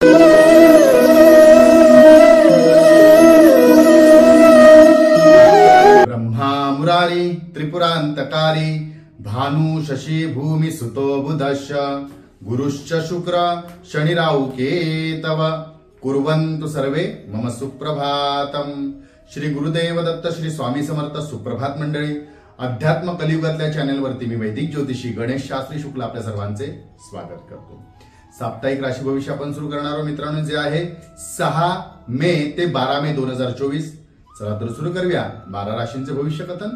ब्रह्मा मुरारी त्रिपुरांतकारी भानु शशी भूमी सुतो बुधश्च गुरुश्च शुक्र शनिराहु केतव कुर्वन्तु सर्वे मम सुप्रभातम। श्री गुरुदेव दत्त श्री स्वामी समर्थ सुप्रभात मंडळी। अध्यात्म कलियुगातल्या चॅनलवरती मी वैदिक ज्योतिषी गणेश शास्त्री शुक्ल आपल्या सर्वांचे स्वागत करतो। साप्ताहिक राशी भविष्य आपण सुरू करणार आहोत मित्रांनो, जे आहे 6 मे ते 12 मे 2024। चला तर सुरू करूया 12 राशींचे भविष्य कथन।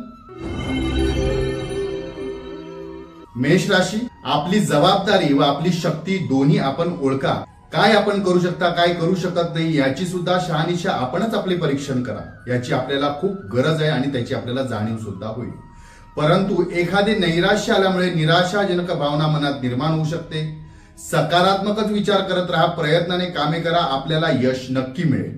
मेष राशी, आपली जबाबदारी व आपली शक्ती दोन्ही आपण ओळखा। काय आपण करू शकता, काय करू शकत नाही याची सुद्धा शहानिशा आपणच आपले परीक्षण करा। याची आपल्याला खूप गरज आहे आणि त्याची आपल्याला जाणीव सुद्धा होईल। परंतु एखादे नैराश्य आल्यामुळे निराशाजनक भावना मनात निर्माण होऊ शकते। सकारात्मकच विचार करत राहा, प्रयत्नाने कामे करा, आपल्याला यश नक्की मिळेल।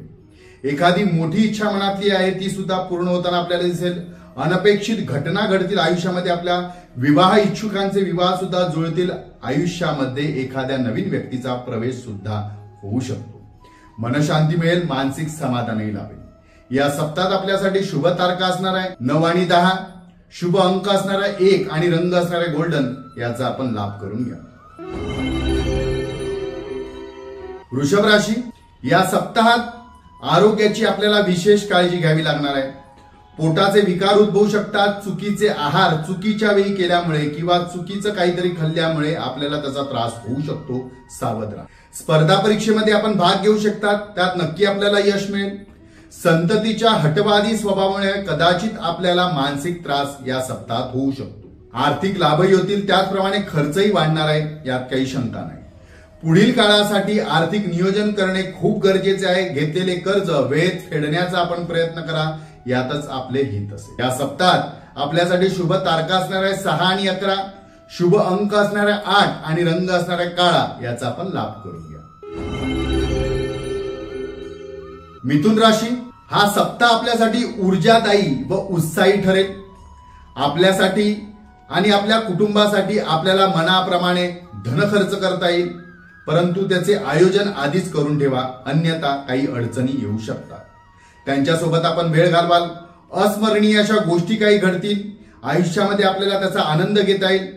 एखादी मोठी इच्छा मनातली आहे ती सुद्धा पूर्ण होताना आपल्याला दिसेल। अनपेक्षित घटना घडतील आयुष्यामध्ये, आपल्या विवाह इच्छुकांचे विवाह सुद्धा जुळतील। आयुष्यामध्ये एखाद्या नवीन व्यक्तीचा प्रवेश सुद्धा होऊ शकतो। मनशांती मिळेल, मानसिक समाधानही लाभेल। या सप्ताहात आपल्यासाठी शुभ तारखा असणार आहे 9 आणि 10, शुभ अंक असणार आहे 1 आणि रंग असणार आहे गोल्डन। याचा आपण लाभ करून घ्या। वृषभ राशी, या सप्ताहात आरोग्याची आपल्याला विशेष काळजी घ्यावी लागणार आहे। पोटाचे विकार उद्भवू शकतात। चुकीचे आहार चुकीच्या वेळी केल्यामुळे किंवा चुकीचं काहीतरी खाल्ल्यामुळे आपल्याला त्याचा त्रास होऊ शकतो, सावध राहा। स्पर्धा परीक्षेमध्ये आपण भाग घेऊ शकता, त्यात नक्की आपल्याला यश मिळेल। संततीच्या हटवादी स्वभावामुळे कदाचित आपल्याला मानसिक त्रास या सप्ताहात होऊ शकतो। आर्थिक लाभही होतील, त्याचप्रमाणे खर्चही वाढणार आहे, यात काही शंका नाही। पुढील काळासाठी आर्थिक नियोजन करणे खूप गरजेचे आहे। घेतलेले कर्ज वेळेत फेडण्याचा आपण प्रयत्न करा, यातच आपले हित असेल। या सप्ताहात आपल्यासाठी शुभ तारखा असणार आहे 6 आणि 11, शुभ अंक असणार आहे 8 आणि रंग असणार आहे काळा। याचा आपण लाभ करून घ्या। मिथुन राशी, हा सप्ताह आपल्यासाठी ऊर्जादायी व उत्साही ठरेल। आपल्यासाठी आणि आपल्या कुटुंबासाठी आपल्याला मनाप्रमाणे धन खर्च करता येईल, परंतु त्याचे आयोजन आधीच करून ठेवा, अन्यथा काही अडचणी येऊ शकतात। त्यांच्यासोबत आपण वेळ घालवाल। अस्मरणीय अशा गोष्टी काही घडतील आयुष्यामध्ये, आपल्याला त्याचा आनंद घेता येईल।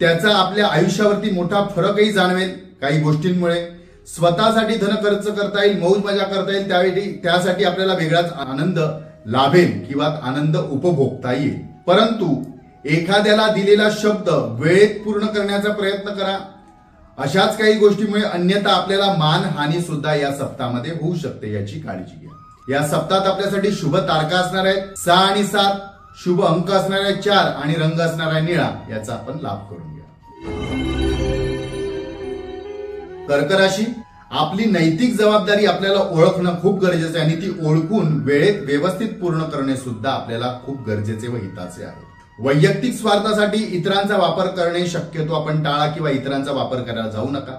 त्याचा आपल्या आयुष्यावरती मोठा फरकही जाणवेल। काही गोष्टींमुळे स्वतःसाठी धन खर्च करता येईल, मौज मजा करता येईल, त्यासाठी आपल्याला वेगळाच आनंद लाभेल किंवा आनंद उपभोगता येईल। परंतु एखाद्याला दिलेला शब्द वेळेत पूर्ण करण्याचा प्रयत्न करा। अशाच काही गोष्टीमुळे अन्यथा आपल्याला मानहानी सुद्धा या सप्ताहामध्ये होऊ शकते, याची काळजी घ्या। या सप्ताहात आपल्यासाठी शुभ तारखा असणार आहे 6 आणि 7, शुभ अंक असणार आहे 4 आणि रंग असणार आहे निळा। याचा आपण लाभ करून घ्या। कर्क राशी, आपली नैतिक जबाबदारी आपल्याला ओळखणं खूप गरजेचं आहे आणि ती ओळखून वेळेत व्यवस्थित पूर्ण करणे सुद्धा आपल्याला खूप गरजेचे व हिताचे आहे। वैयक्तिक स्वार्थासाठी इतरांचा वापर करणे शक्यतो आपण टाळा किंवा इतरांचा वापर करायला जाऊ नका।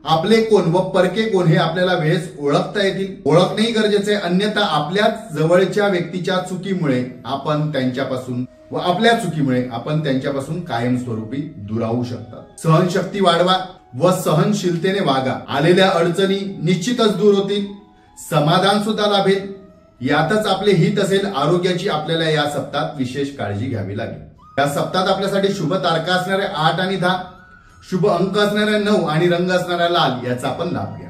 आपले कोण व परके कोण हे आपल्याला वेळेस ओळखता येतील, ओळखणेही गरजेचे आहे, अन्यथा आपल्याच जवळच्या व्यक्तीच्या चुकीमुळे आपण त्यांच्यापासून व आपल्या चुकीमुळे आपण त्यांच्यापासून कायमस्वरूपी दुरावू शकतात। सहनशक्ती वाढवा व सहनशीलतेने वागा। आलेल्या अडचणी निश्चितच दूर होतील, समाधान सुद्धा लाभेल, यातच आपले हित असेल। आरोग्याची आपल्याला या सप्ताहात विशेष काळजी घ्यावी लागेल। या सप्ताहात आपल्यासाठी शुभ तारखा असणार आहे 8 आणि 10, शुभ अंक असणार आहे 9 आणि रंग असणार आहे लाल। याचा आपण लाभ घ्या।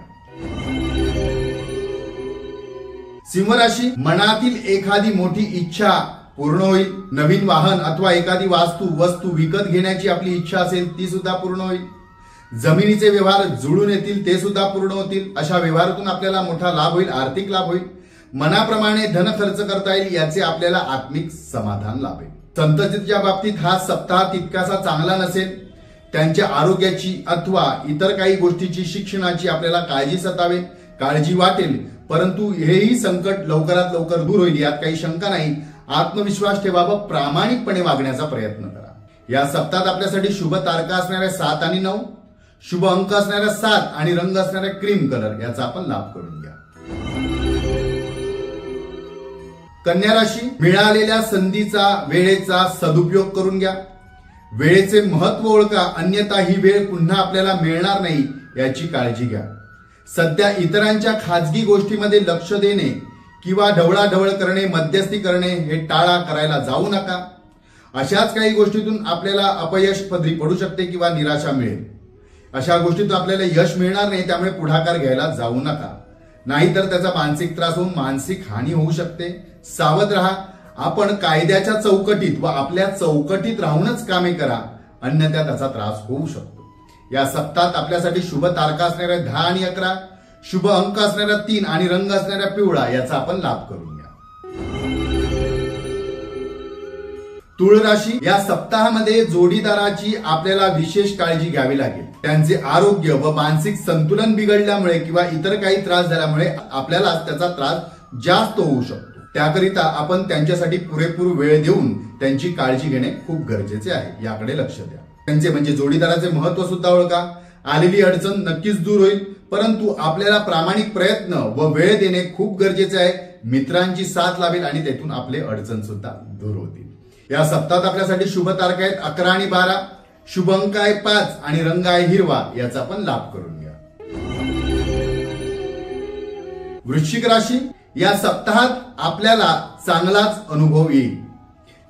सिंह राशी, मनातील एखादी मोठी इच्छा पूर्ण होईल। नवीन वाहन अथवा एखादी वस्तू विकत घेण्याची आपली इच्छा असेल ती सुद्धा पूर्ण होईल। जमिनीचे व्यवहार जुळून येतील, ते सुद्धा पूर्ण होतील। अशा व्यवहारातून आपल्याला मोठा लाभ होईल, आर्थिक लाभ होईल। मनाप्रमाणे धन खर्च करता येईल, याचे आपल्याला आत्मिक समाधान लाभेल। संततीच्या बाबतीत हा सप्ताह तितकासा चांगला नसेल। त्यांच्या आरोग्याची अथवा इतर काही गोष्टीची, शिक्षणाची आपल्याला काळजी सतावेल, काळजी वाटेल, परंतु हेही संकट लवकरात लवकर दूर होईल, यात काही शंका नाही। आत्मविश्वास ठेवा व प्रामाणिकपणे वागण्याचा प्रयत्न करा। या सप्ताहात आपल्यासाठी शुभ तारखा असणाऱ्या 7 आणि 9, शुभ अंक असणाऱ्या 7 आणि रंग असणाऱ्या क्रीम कलर। याचा आपण लाभ करून घ्या। कन्या राशी, मिळालेल्या संधीचा वेळेचा सदुपयोग करून घ्या। वेळेचे महत्व ओळखा, अन्यथा ही वेळ पुन्हा आपल्याला मिळणार नाही, याची काळजी घ्या। सध्या इतरांच्या खाजगी गोष्टीमध्ये लक्ष देणे किंवा ढवळाढवळ करणे, मध्यस्थी करणे हे टाळा, करायला जाऊ नका. अशाच काही गोष्टीतून आपल्याला अपयश पदरी पडू शकते किंवा निराशा मिळेल. अशा गोष्टीतून आपल्याला यश मिळणार नाही, त्यामुळे पुढाकार घ्यायला जाऊ नका, नाहीतर त्याचा मानसिक त्रास होऊन मानसिक हानी होऊ शकते. सावध राहा. आपण कायद्याच्या चौकटीत व आपल्या चौकटीत राहूनच कामे करा, अन्यथा त्याचा त्रास होऊ शकतो. या सप्ताहात आपल्यासाठी शुभ तारखा असणाऱ्या 10 आणि 11, शुभ अंक असणाऱ्या 3 आणि रंग असणाऱ्या पिवळा याचा आपण लाभ करून घ्या. तुळ राशी, या सप्ताहामध्ये जोडीदाराची आपल्याला विशेष काळजी घ्यावी लागेल. त्यांचे आरोग्य व मानसिक संतुलन बिघडल्यामुळे किंवा इतर काही त्रास झाल्यामुळे आपल्याला त्याचा त्रास जास्त होऊ शकतो. त्याकरिता आपण त्यांच्यासाठी पुरेपूर वेळ देऊन त्यांची काळजी घेणे खूप गरजेचे आहे, याकडे लक्ष द्या. त्यांचे म्हणजे जोडीदाराचे महत्व सुद्धा ओळखा. आलेली अडचण नक्कीच दूर होईल, परंतु आपल्याला प्रामाणिक प्रयत्न व वेळ देणे खूप गरजेचे आहे. मित्रांची साथ लावेल आणि त्यातून आपले अडचण सुद्धा दूर होतील. या सप्ताहात आपल्यासाठी शुभ तारखा आहेत 11 आणि 12, शुभ अंक आहे 5 आणि रंग आहे हिरवा, याचा आपण लाभ करून घ्या. वृश्चिक राशी, या सप्ताहात आपल्याला चांगलाच अनुभव येईल.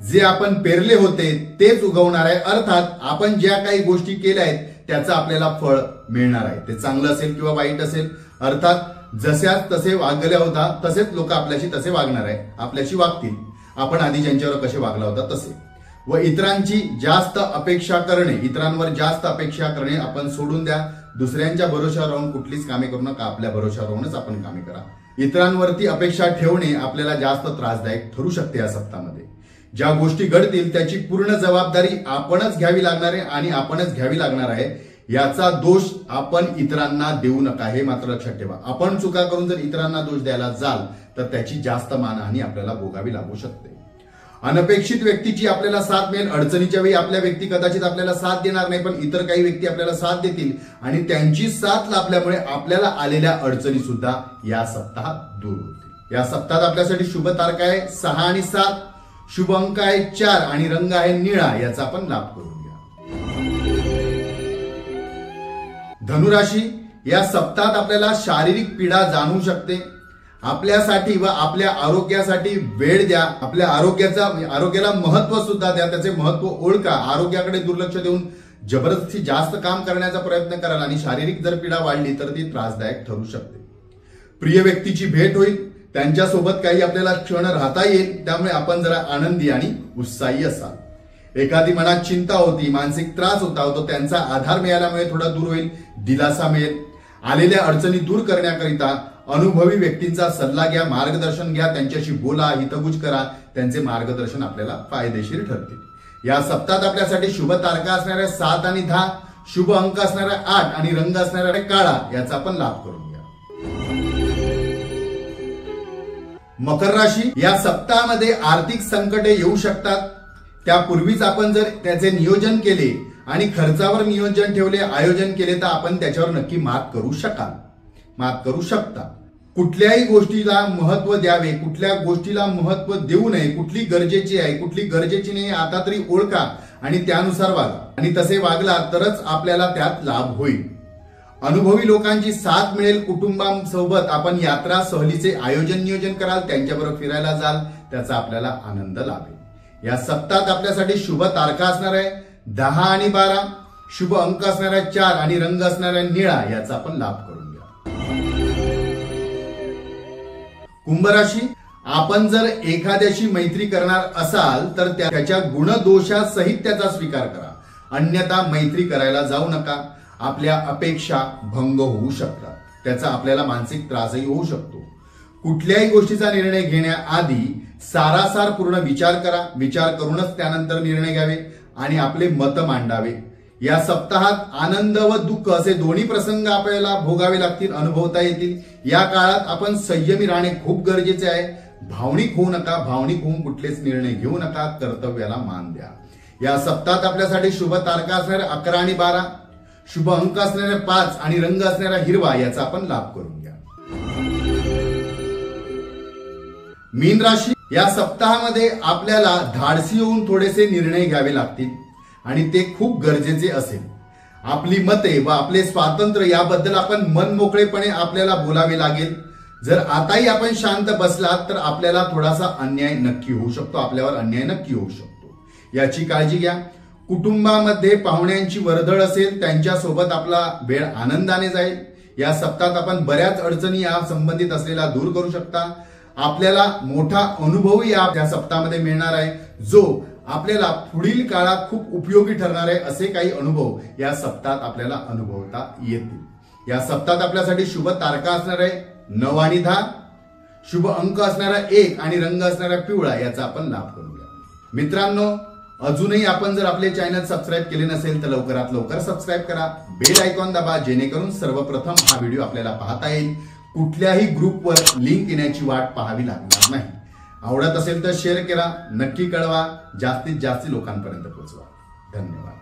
जे आपण पेरले होते तेच उगवणार आहे. अर्थात आपण ज्या काही गोष्टी केल्या आहेत त्याचं आपल्याला फळ मिळणार आहे. ते चांगलं असेल किंवा वाईट असेल. अर्थात जशाच तसे वागल्या होता तसेच लोक आपल्याशी तसे वागणार आहे, आपल्याशी वागतील. आपण आधी ज्यांच्यावर कसे वागला होता तसे. व इतरांची जास्त अपेक्षा करणे, इतरांवर जास्त अपेक्षा करणे आपण सोडून द्या. दुसऱ्यांच्या भरोशावर राहून कुठलीच कामे करू नका, आपल्या भरोशावर राहूनच आपण कामे करा. इतरांवरती अपेक्षा ठेवणे आपल्याला जास्त त्रासदायक ठरू शकते. या सप्ताहामध्ये ज्या गोष्टी घडतील त्याची पूर्ण जबाबदारी आपणच घ्यावी लागणार आहे आणि आपणच घ्यावी लागणार आहे. याचा दोष आपण इतरांना देऊ नका, हे मात्र लक्षात ठेवा. आपण चुका करून जर इतरांना दोष द्यायला जाल तर त्याची जास्त मानहानी आपल्याला भोगावी लागू शकते. अनपेक्षित व्यक्तीची आपल्याला साथ मिळेल. अडचणीच्या वेळी आपल्या व्यक्ती कदाचित आपल्याला साथ देणार नाही, पण इतर काही व्यक्ती आपल्याला साथ देतील आणि त्यांची साथ लाभल्यामुळे आपल्याला आलेल्या अडचणी सुद्धा या सप्ताहात दूर होतील. या सप्ताहात आपल्यासाठी शुभ तारखा आहे 6 आणि 7, शुभ अंक आहे 4 आणि रंग आहे निळा, याचा आपण लाभ करून घ्या. धनुराशी, या सप्ताहात आपल्याला शारीरिक पीडा जाणवू शकते. आपल्यासाठी व आपल्या आरोग्यासाठी वेळ द्या. आपल्या आरोग्याला महत्व सुद्धा द्या, त्याचे महत्व ओळखा. आरोग्याकडे दुर्लक्ष देऊन जबरदस्ती जास्त काम करण्याचा प्रयत्न कराल आणि शारीरिक जर पीडा वाढली तर ती त्रासदायक ठरू शकते. प्रिय व्यक्तीची भेट होईल, त्यांच्यासोबत काही आपल्याला क्षण राहता येईल, त्यामुळे आपण जरा आनंदी आणि उत्साही असाल. एखादी मनात चिंता होती, मानसिक त्रास होता, तो त्यांचा आधार मिळाल्यामुळे थोडा दूर होईल, दिलासा मिळेल. आलेल्या अडचणी दूर करण्याकरिता अनुभवी व्यक्तींचा सल्ला घ्या, मार्गदर्शन घ्या, त्यांच्याशी बोला, हितगुज करा. त्यांचे मार्गदर्शन आपल्याला फायदेशीर ठरतील. या सप्ताहात आपल्यासाठी शुभ तारखा असणाऱ्या 7 आणि 10, शुभ अंक असणाऱ्या 8 आणि रंग असणाऱ्या काळा, याचा आपण लाभ करून घ्या. मकर राशी, या सप्ताहामध्ये आर्थिक संकटे येऊ शकतात. त्यापूर्वीच आपण जर त्याचे नियोजन केले आणि खर्चावर नियोजन ठेवले, आयोजन केले तर आपण त्याच्यावर नक्की मात करू शकता. कुठल्याही गोष्टीला महत्व द्यावे, कुठल्या गोष्टीला महत्व देऊ नये, कुठली गरजेची आहे, कुठली गरजेची नाही, आता तरी ओळखा आणि त्यानुसार वागा. आणि तसे वागला तरच आपल्याला त्यात लाभ होईल. अनुभवी लोकांची साथ मिळेल. कुटुंबासोबत आपण यात्रा सहलीचे आयोजन नियोजन कराल, त्यांच्याबरोबर फिरायला जाल, त्याचा आपल्याला आनंद लाभेल. या सप्ताहात आपल्यासाठी शुभ तारखा असणार आहे 10 आणि 12, शुभ अंक असणाऱ्या 4 आणि रंग असणाऱ्या निळा, याचा आपण लाभ करून घ्या. कुंभ राशी, आपण जर एखाद्याशी मैत्री करणार असाल तर त्याच्या गुणदोषासहित त्याचा स्वीकार करा, अन्यथा मैत्री करायला जाऊ नका. आपल्या अपेक्षा भंग होऊ शकतात, त्याचा आपल्याला मानसिक त्रासही होऊ शकतो. कुठल्याही गोष्टीचा निर्णय घेण्याआधी सारासार पूर्ण विचार करा. विचार करूनच त्यानंतर निर्णय घ्यावे आणि आपले मत मांडावे. या सप्ताहात आनंद व दुःख असे दोन्ही प्रसंग आपल्याला भोगावे लागतील, अनुभवता येतील. या काळात आपण संयमी राहणे खूप गरजेचे आहे. भावनिक होऊ नका, भावनिक होऊन कुठलेच निर्णय घेऊ नका, कर्तव्याला मान द्या. या सप्ताहात आपल्यासाठी शुभ तारखा असणाऱ्या 11 आणि 12, शुभ अंक असणाऱ्या 5 आणि रंग असणाऱ्या हिरवा, याचा आपण लाभ करून घ्या. मीन राशी, या सप्ताहामध्ये आपल्याला धाडसी होऊन थोडेसे निर्णय घ्यावे लागतील आणि ते खूप गरजेचे असेल. आपली मते व आपले स्वातंत्र्य याबद्दल आपण मन मोकळेपणे आपल्याला बोलावे लागेल. जर आताही आपण शांत बसलात तर आपल्याला थोडासा अन्याय नक्की होऊ शकतो, आपल्यावर अन्याय नक्की होऊ शकतो, याची काळजी घ्या. कुटुंबामध्ये पाहुण्यांची वर्दळ असेल, त्यांच्यासोबत आपला वेळ आनंदाने जाईल. या सप्ताहात आपण बऱ्याच अडचणी या संबंधित असलेल्या दूर करू शकता. आपल्याला मोठा अनुभव या सप्ताहामध्ये मिळणार आहे, जो आपल्याला पुढील काळात खूप उपयोगी ठरणार आहे. असे काही अनुभव या सप्ताहात आपल्याला अनुभवता येतील. या सप्ताहात आपल्यासाठी शुभ तारखा असणार आहे 9 आणि 10, शुभ अंक असणारा 1 आणि रंग असणारा पिवळा, याचा आपण लाभ करूया. मित्रांनो, अजूनही आपण जर आपले चॅनल सबस्क्राईब केले नसेल तर लवकरात लवकर सबस्क्राईब करा, बेल आयकॉन दाबा, जेणेकरून सर्वप्रथम हा व्हिडिओ आपल्याला पाहता येईल. कुठल्याही ग्रुपवर लिंक येण्याची वाट पाहावी लागणार नाही. आवडत असेल तर शेअर करा, नक्की कळवा, जास्तीत जास्त लोकांपर्यंत पोहोचवा. धन्यवाद.